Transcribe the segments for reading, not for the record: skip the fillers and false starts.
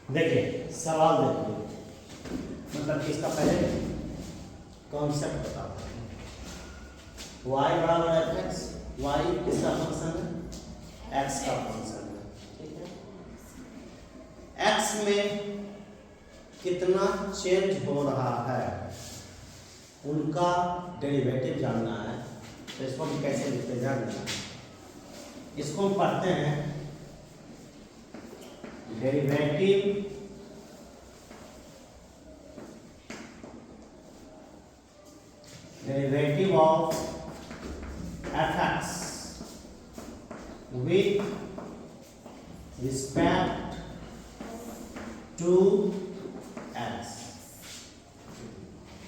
देखिए सवाल देखिए, मतलब कि इसका पहले कॉन्सेप्ट बताते हैं। y बराबर एफ एक्स, वाई किसका फंक्शन है? x का फंक्शन है, ठीक है। x में कितना चेंज हो रहा है उनका डेरिवेटिव जानना है, तो इसको हम कैसे लिखते हैं जानना है। इसको हम पढ़ते हैं derivative of fx with respect to x,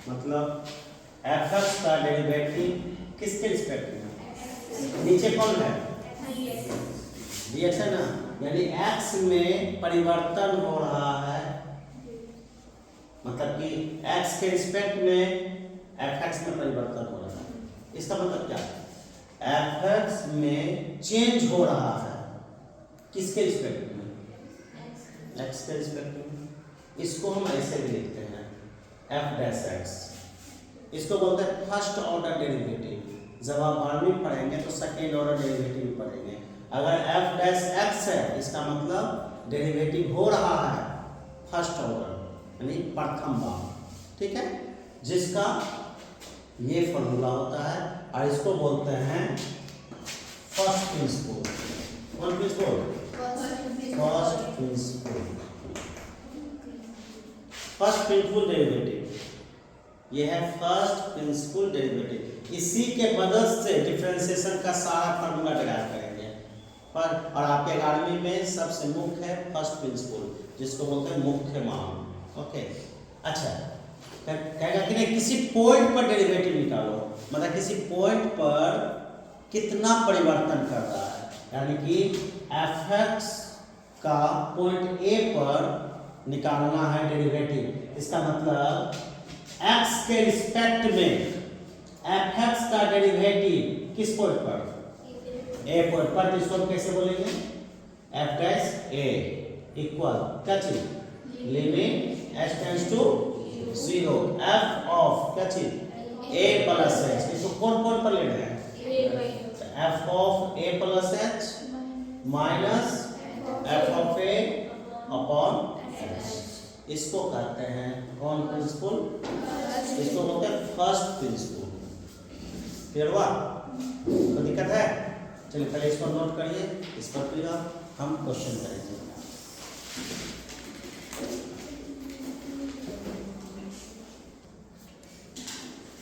मतलब fx का डेरिवेटिव किसके रिस्पेक्ट में? नीचे कौन है? dx है ना, यानी x में परिवर्तन हो रहा है, मतलब कि x के रिस्पेक्ट में fx में परिवर्तन हो रहा है। इसका मतलब क्या है? fx में चेंज हो रहा है किसके रिस्पेक्ट में? x के रिस्पेक्ट में। इसको हम ऐसे भी लिखते हैं f डैश x, इसको बोलते हैं फर्स्ट ऑर्डर डेरिवेटिव। जब आप 12वीं पढ़ेंगे तो सेकेंड ऑर्डर डेरिवेटिव पढ़ेंगे। अगर f डैश x है इसका मतलब डेरिवेटिव हो रहा है फर्स्ट ऑर्डर यानी प्रथम बार, ठीक है, जिसका ये फॉर्मूला होता है और इसको बोलते हैं फर्स्ट प्रिंसिपल। कौन principle? First principle. First principle derivative, ये है फर्स्ट प्रिंसिपल डेरिवेटिव। इसी के मदद से डिफरेंशिएशन का सारा फार्मूला डिराइव करेंगे। पर और आपके 11वीं में सबसे मुख्य है फर्स्ट प्रिंसिपल, जिसको बोलते हैं मुख्य मान। ओके, अच्छा, कहेगा कि नहीं किसी पॉइंट पर डेरिवेटिव निकालो, मतलब किसी पॉइंट पर कितना परिवर्तन कर रहा है, यानी कि fx का पॉइंट a पर निकालना है डेरिवेटिव। इसका मतलब x के रिस्पेक्ट में fx का डेरिवेटिव किस पॉइंट पर? a पॉइंट पर। इसको हम कैसे बोलेंगे? f डैश a इक्वल क्या चीज? Limit h tends to 0 f of क्या चीज? a plus h। इसको कौन कौन पर लेना है? f of a plus h minus f of a upon h। इसको कहते हैं कौन प्रिंसिपल? इसको बोलते हैं फर्स्ट प्रिंसिपल। क्लियर हुआ? कोई दिक्कत है? चलिए पहले इसको नोट करिए, इस पर फिर हम क्वेश्चन करेंगे।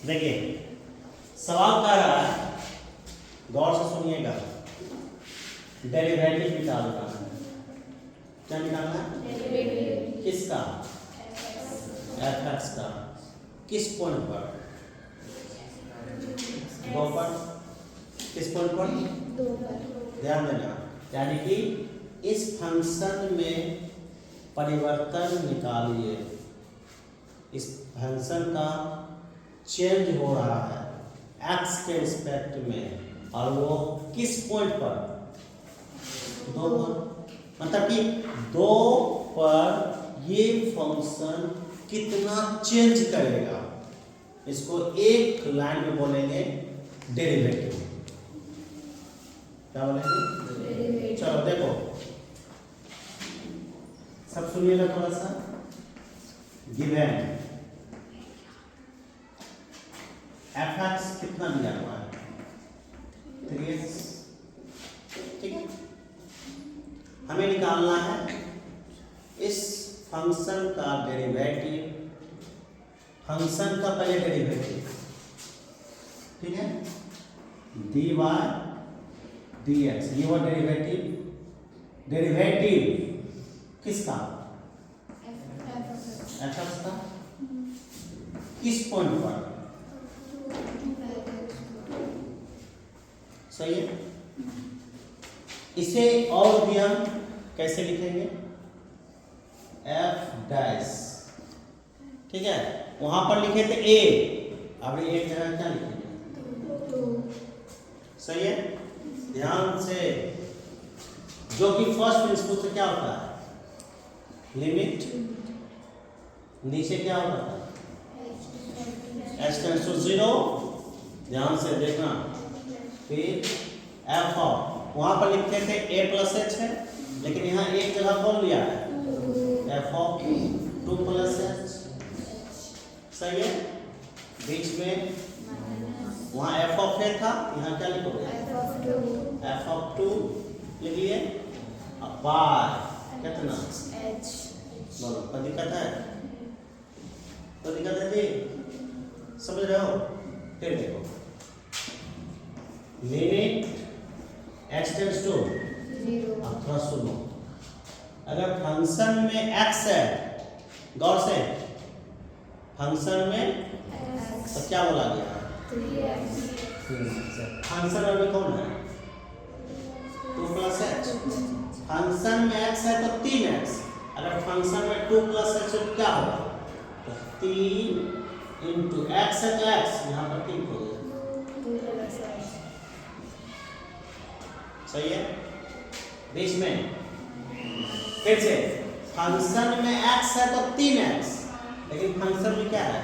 देखिए सवाल कह रहा है, गौर से सुनिएगा, डेरिवेटिव निकालना है। क्या निकालना है? किसका? fx का। किस पॉइंट पर? 2 पर। किस पॉइंट पर? 2 पर। ध्यान देना, यानी कि इस फंक्शन में परिवर्तन निकालिए। इस फंक्शन का चेंज हो रहा है x के रिस्पेक्ट में, और वो किस पॉइंट पर? 2 पर। मतलब कि 2 पर ये फंक्शन कितना चेंज करेगा, इसको एक लाइन में बोलेंगे डेरिवेटिव। क्या बोलेंगे? चलो देखो, सब सुनिएगा थोड़ा सा। गिवन fx कितना दिया हुआ है? 3x, ठीक है। हमें निकालना है इस फंक्शन का डेरिवेटिव, फंक्शन का पहले डेरिवेटिव, ठीक है, dy dx, ये वो डेरिवेटिव। डेरिवेटिव किसका? fx का। किस पॉइंट पर? सही है। इसे और भी हम कैसे लिखेंगे? f डैश, ठीक है, वहां पर लिखे थे a, अब ये एक जगह क्या लिखेंगे? सही है। ध्यान से, जो कि फर्स्ट प्रिंसिपल से क्या होता है? लिमिट नीचे क्या होता था, h टेंड्स टू 0, ध्यान से देखना। फिर f ऑफ, वहां पर लिखते थे a प्लस h है, लेकिन यहाँ एक जगह कौन लिया है, f ऑफ 2 प्लस h, सही है। बीच में वहाँ f ऑफ a था, यहाँ क्या लिखोगे, f ऑफ 2 लिख लिए। अब बाय कितना, बोलो कोई दिक्कत है, कोई दिक्कत है जी, समझ रहे हो। फिर देखो लिमिट h टेंड्स टू 0। अब थोड़ा सुनो, अगर फंक्शन में x है, गौर से, फंक्शन में तो क्या बोला गया, फंक्शन में कौन है, 2 प्लस h, फंक्शन में x है तो 3x, अगर फंक्शन में 2 प्लस h तो क्या होगा, तो 3 इंटू x है तो x, यहाँ पर 3 हो गया, सही है। बीच में फिर से फंक्शन में x है तो 3x, लेकिन फंक्शन में क्या है,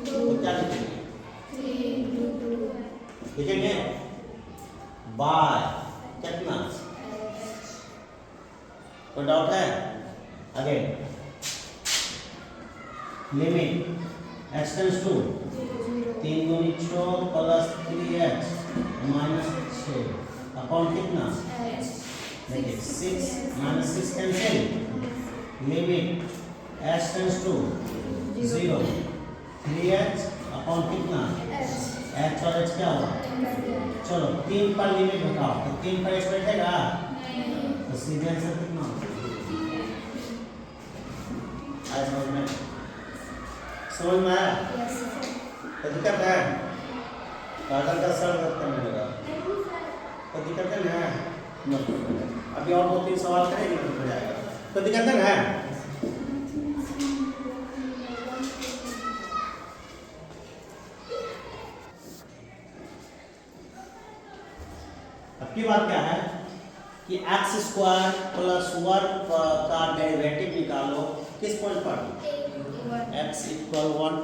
तो क्या लिखेंगे, लिखेंगे बाय कितना, कोई डाउट है। Again limit x tends to 3 गुनी 6 प्लस 3x माइनस 6 अपॉन कितना, देखिए 6 minus 6 cancel. Limit h tends to 0 3h upon कितना, h और h क्या होगा, चलो 3 पर लिमिट बताओ, तो 3 पर h बैठेगा, तो सीधे आंसर कितना, आज समझ में आया, तो दिक्कत है, कागज का सर दर्द करने लगा, तो दिक्कत है ना, अभी और 2-3 सवाल करेंगे तो हो जाएगा, तो दिक्कत है ना। अब की बात क्या है कि x स्क्वायर प्लस 1 का डेरिवेटिव निकालो, किस पॉइंट पर, x इक्वल 1,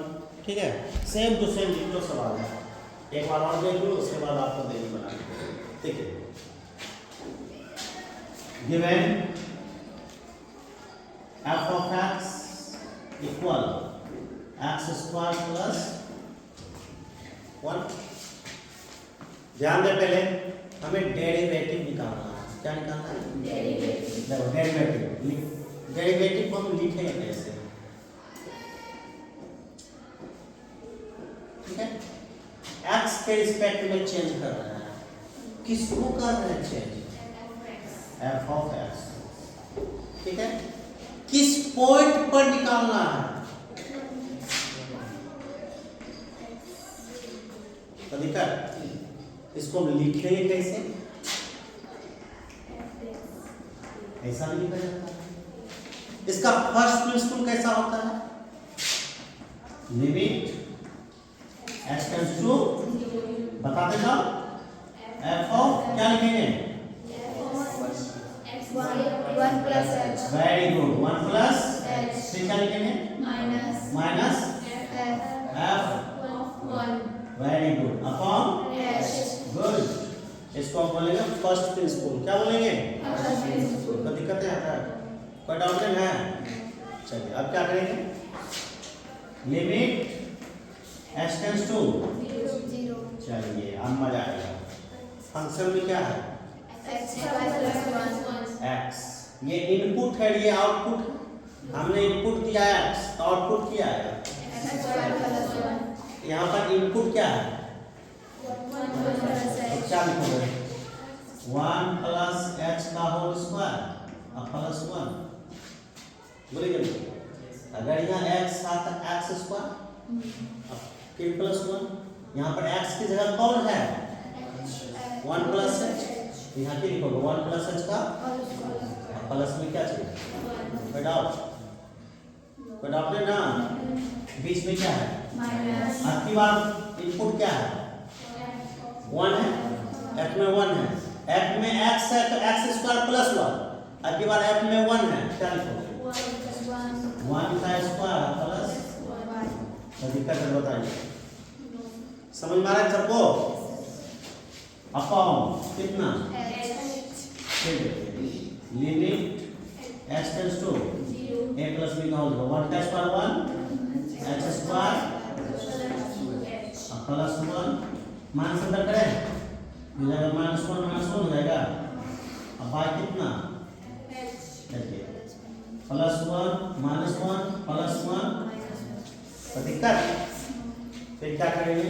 ठीक है। सेम टू सेम डिटो सवाल है, एक बार और देख लो, उसके बाद आपको देनी बनानी, ठीक है। Given f of x equal x square plus 1, ध्यान दे, पहले हमें डेरिवेटिव निकालना है, क्या निकालना है, डेरिवेटिव। डेरिवेटिव को हम लिखेंगे कैसे, ठीक है। x के रिस्पेक्ट में चेंज कर रहे हैं, किसको कर रहे हैं चेंज, f ऑफ x, ठीक है। किस पॉइंट पर निकालना है, तो दिक्कत, इसको हम लिखेंगे कैसे, ऐसा नहीं लिखा जाता है। इसका फर्स्ट प्रिंसिपल कैसा होता है, लिमिट h टेंड्स टू, बताते जाओ, f ऑफ क्या लिखेंगे, 1 plus h, very good, 1 plus h, फिर क्या लिखेंगे, minus f, very good, upon good, इसको हम बोलेंगे फर्स्ट प्रिंसिपल, क्या बोलेंगे, कोई दिक्कत है, कोई डाउट नहीं है। चलिए अब क्या करेंगे, लिमिट h टेंड्स टू 0, चलिए अब मजा आएगा। फंक्शन में क्या है, x, ये इनपुट है, ये आउटपुट है, हमने इनपुट दिया x, तो आउटपुट क्या आएगा, यहाँ पर इनपुट क्या है, तो क्या लिखोगे, 1 प्लस h का होल स्क्वायर और प्लस 1, बोलिए अगर यहाँ x आता x स्क्वायर फिर प्लस 1, यहाँ पर x की जगह कौन है, 1 प्लस h, यहाँ की लिखोगे 1 प्लस h का प्लस में क्या चाहिए, कोई डाउट नहीं ना, बीच में क्या है, आपकी बात इनपुट क्या है, 1 है, f में 1 है, f में x है तो x स्क्वायर प्लस 1, आपकी बात f में 1 है, क्या लिखोगे, 1 का स्क्वायर प्लस तो दिक्कत है बताइए समझ में आ रहा है सबको अपॉन कितना limit x tends to a plus b का होगा 1 का स्क्वायर 1 x स्क्वायर प्लस 1 मान से अंदर करें ये जाएगा -1 हो जाएगा अब बाय कितना देखिए +1 -1 +1 तो दिक्कत फिर क्या करेंगे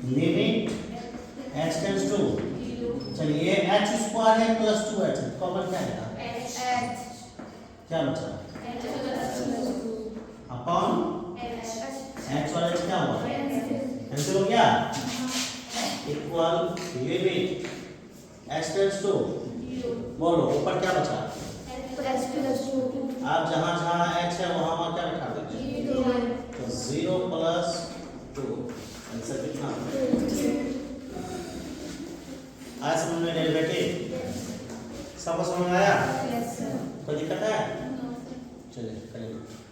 लिमिट x टेंड्स टू चलिए h स्क्वायर है प्लस 2h कॉमन क्या है क्या बचा अपॉन h और h क्या हुआ कैंसिल हो गया equal limit x tends to बोलो ऊपर क्या बचा आप जहाँ जहाँ x है वहाँ क्या बैठा दीजिए तो 0 प्लस 2 आंसर कितना आया समझ में डेरिवेटिव सबको समझ में आया कोई दिक्कत है चलिए करेंगे